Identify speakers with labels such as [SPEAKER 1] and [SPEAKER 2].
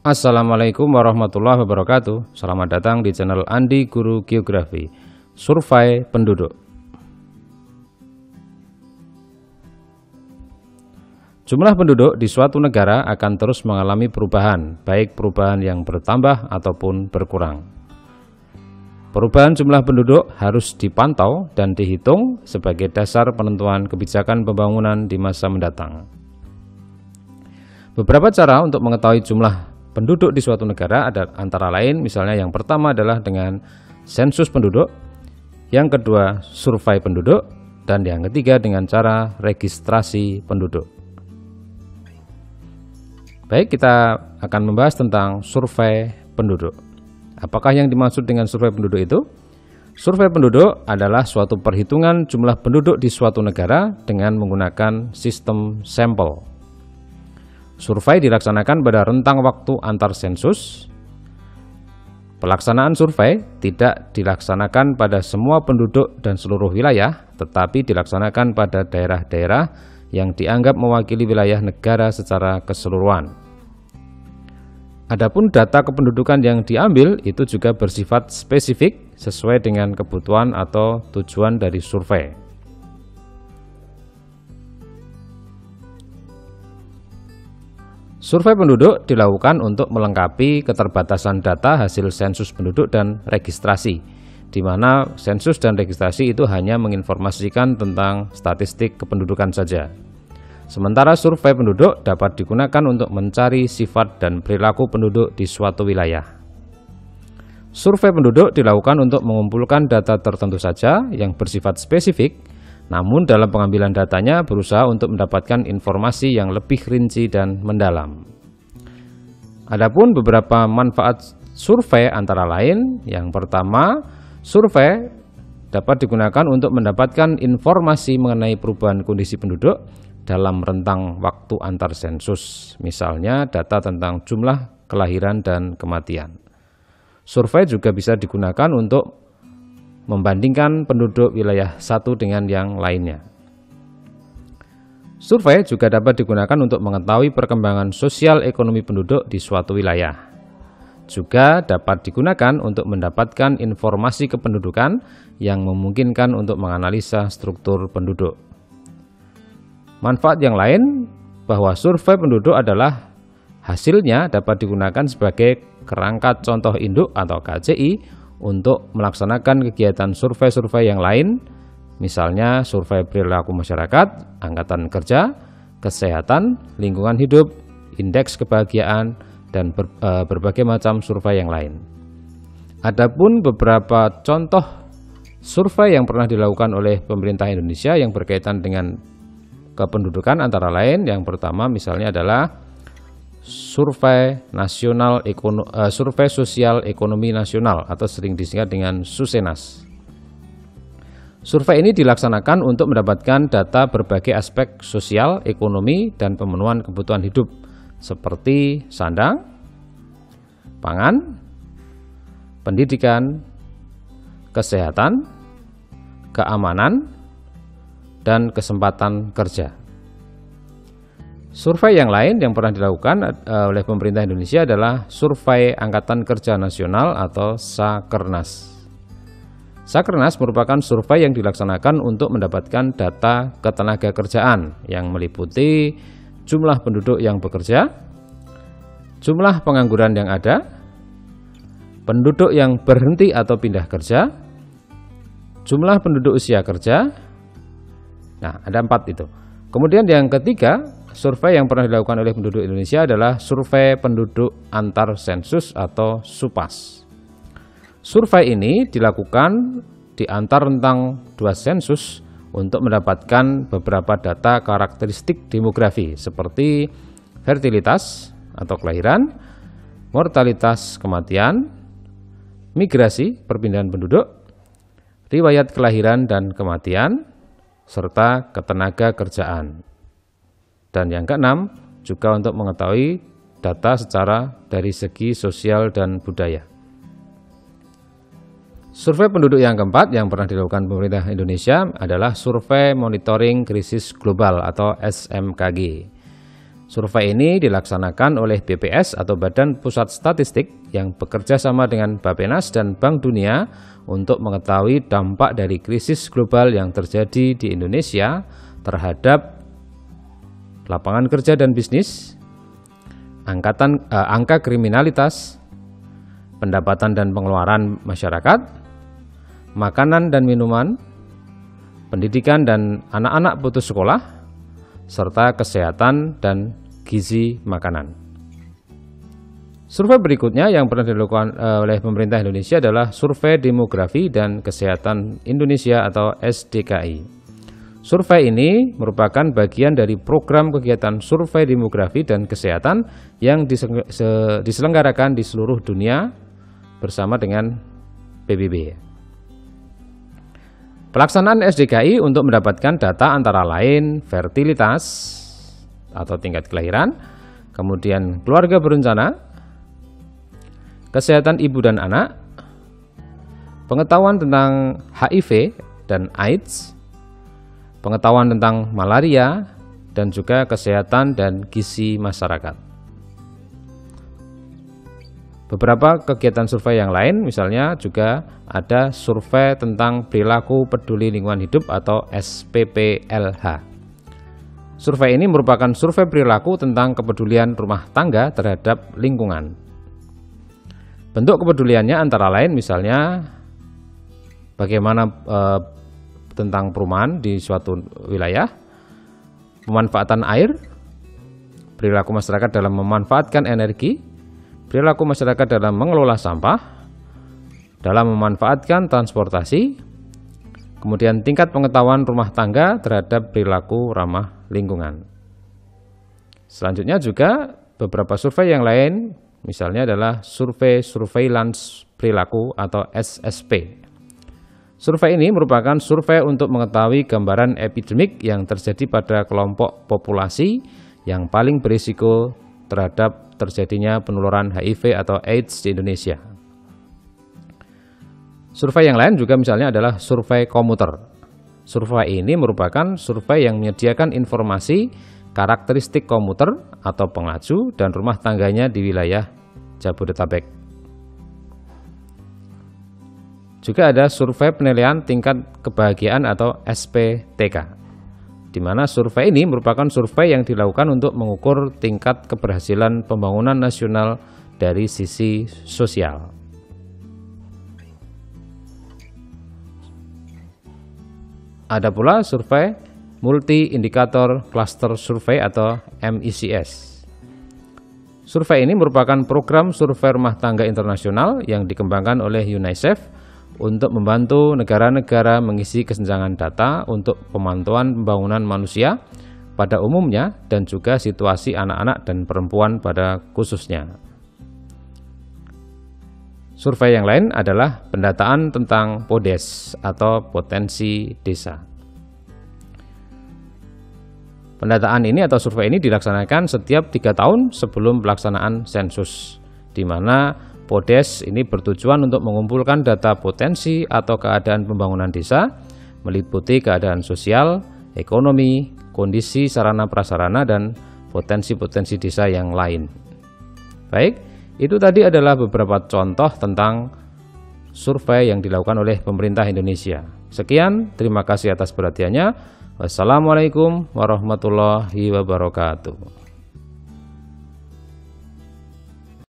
[SPEAKER 1] Assalamualaikum warahmatullahi wabarakatuh. Selamat datang di channel Andi Guru Geografi. Survei penduduk. Jumlah penduduk di suatu negara akan terus mengalami perubahan, baik perubahan yang bertambah ataupun berkurang. Perubahan jumlah penduduk harus dipantau dan dihitung sebagai dasar penentuan kebijakan pembangunan di masa mendatang. Beberapa cara untuk mengetahui jumlah penduduk di suatu negara ada antara lain, misalnya yang pertama adalah dengan sensus penduduk, yang kedua survei penduduk, dan yang ketiga dengan cara registrasi penduduk. Baik, kita akan membahas tentang survei penduduk. Apakah yang dimaksud dengan survei penduduk itu? Survei penduduk adalah suatu perhitungan jumlah penduduk di suatu negara dengan menggunakan sistem sampel. Survei dilaksanakan pada rentang waktu antar sensus. Pelaksanaan survei tidak dilaksanakan pada semua penduduk dan seluruh wilayah, tetapi dilaksanakan pada daerah-daerah yang dianggap mewakili wilayah negara secara keseluruhan. Adapun data kependudukan yang diambil itu juga bersifat spesifik sesuai dengan kebutuhan atau tujuan dari survei. Survei penduduk dilakukan untuk melengkapi keterbatasan data hasil sensus penduduk dan registrasi, di mana sensus dan registrasi itu hanya menginformasikan tentang statistik kependudukan saja. Sementara survei penduduk dapat digunakan untuk mencari sifat dan perilaku penduduk di suatu wilayah. Survei penduduk dilakukan untuk mengumpulkan data tertentu saja yang bersifat spesifik, namun dalam pengambilan datanya berusaha untuk mendapatkan informasi yang lebih rinci dan mendalam. Adapun beberapa manfaat survei antara lain, yang pertama, survei dapat digunakan untuk mendapatkan informasi mengenai perubahan kondisi penduduk dalam rentang waktu antar sensus, misalnya data tentang jumlah kelahiran dan kematian. Survei juga bisa digunakan untuk membandingkan penduduk wilayah satu dengan yang lainnya. Survei juga dapat digunakan untuk mengetahui perkembangan sosial ekonomi penduduk di suatu wilayah. Juga dapat digunakan untuk mendapatkan informasi kependudukan yang memungkinkan untuk menganalisa struktur penduduk. Manfaat yang lain bahwa survei penduduk adalah hasilnya dapat digunakan sebagai kerangka contoh induk atau KCI untuk melaksanakan kegiatan survei-survei yang lain, misalnya survei perilaku masyarakat, angkatan kerja, kesehatan, lingkungan hidup, indeks kebahagiaan, dan berbagai macam survei yang lain. Adapun beberapa contoh survei yang pernah dilakukan oleh pemerintah Indonesia yang berkaitan dengan kependudukan antara lain, yang pertama misalnya adalah survei sosial ekonomi nasional atau sering disingkat dengan Susenas. Survei ini dilaksanakan untuk mendapatkan data berbagai aspek sosial, ekonomi, dan pemenuhan kebutuhan hidup seperti sandang, pangan, pendidikan, kesehatan, keamanan, dan kesempatan kerja. Survei yang lain yang pernah dilakukan oleh pemerintah Indonesia adalah Survei Angkatan Kerja Nasional atau Sakernas. Sakernas merupakan survei yang dilaksanakan untuk mendapatkan data ketenagakerjaan yang meliputi jumlah penduduk yang bekerja, jumlah pengangguran yang ada, penduduk yang berhenti atau pindah kerja, jumlah penduduk usia kerja. Nah, ada 4 itu. Kemudian yang ketiga, survei yang pernah dilakukan oleh penduduk Indonesia adalah survei penduduk antar sensus atau SUPAS. Survei ini dilakukan di antar rentang 2 sensus untuk mendapatkan beberapa data karakteristik demografi seperti fertilitas atau kelahiran, mortalitas kematian, migrasi perpindahan penduduk, riwayat kelahiran dan kematian, serta ketenaga kerjaan. Dan yang keenam, juga untuk mengetahui data secara dari segi sosial dan budaya. Survei penduduk yang keempat yang pernah dilakukan pemerintah Indonesia adalah Survei Monitoring Krisis Global atau SMKG. Survei ini dilaksanakan oleh BPS atau Badan Pusat Statistik yang bekerja sama dengan Bappenas dan Bank Dunia untuk mengetahui dampak dari krisis global yang terjadi di Indonesia terhadap lapangan kerja dan bisnis, angka kriminalitas, pendapatan dan pengeluaran masyarakat, makanan dan minuman, pendidikan dan anak-anak putus sekolah, serta kesehatan dan gizi makanan. Survei berikutnya yang pernah dilakukan oleh pemerintah Indonesia adalah Survei Demografi dan Kesehatan Indonesia atau SDKI. Survei ini merupakan bagian dari program kegiatan survei demografi dan kesehatan yang diselenggarakan di seluruh dunia bersama dengan PBB. Pelaksanaan SDKI untuk mendapatkan data antara lain fertilitas atau tingkat kelahiran, kemudian keluarga berencana, kesehatan ibu dan anak, pengetahuan tentang HIV dan AIDS, pengetahuan tentang malaria, dan juga kesehatan dan gizi masyarakat. Beberapa kegiatan survei yang lain misalnya juga ada survei tentang perilaku peduli lingkungan hidup atau SPPLH. Survei ini merupakan survei perilaku tentang kepedulian rumah tangga terhadap lingkungan. Bentuk kepeduliannya antara lain misalnya bagaimana tentang perumahan di suatu wilayah, pemanfaatan air, perilaku masyarakat dalam memanfaatkan energi, perilaku masyarakat dalam mengelola sampah, dalam memanfaatkan transportasi, kemudian tingkat pengetahuan rumah tangga terhadap perilaku ramah lingkungan. Selanjutnya juga beberapa survei yang lain, misalnya adalah survei surveillance perilaku atau SSP. Survei ini merupakan survei untuk mengetahui gambaran epidemik yang terjadi pada kelompok populasi yang paling berisiko terhadap terjadinya penularan HIV atau AIDS di Indonesia. Survei yang lain juga misalnya adalah survei komuter. Survei ini merupakan survei yang menyediakan informasi karakteristik komuter atau pengaju dan rumah tangganya di wilayah Jabodetabek. Juga ada survei penilaian tingkat kebahagiaan atau SPTK, di mana survei ini merupakan survei yang dilakukan untuk mengukur tingkat keberhasilan pembangunan nasional dari sisi sosial. Ada pula survei multi-indikator cluster survei atau MICS. Survei ini merupakan program survei rumah tangga internasional yang dikembangkan oleh UNICEF untuk membantu negara-negara mengisi kesenjangan data untuk pemantauan pembangunan manusia pada umumnya dan juga situasi anak-anak dan perempuan pada khususnya. Survei yang lain adalah pendataan tentang PODES atau potensi desa. Pendataan ini atau survei ini dilaksanakan setiap 3 tahun sebelum pelaksanaan sensus, di mana PODES ini bertujuan untuk mengumpulkan data potensi atau keadaan pembangunan desa, meliputi keadaan sosial, ekonomi, kondisi sarana prasarana, dan potensi-potensi desa yang lain. Baik, itu tadi adalah beberapa contoh tentang survei yang dilakukan oleh pemerintah Indonesia. Sekian, terima kasih atas perhatiannya. Wassalamualaikum warahmatullahi wabarakatuh.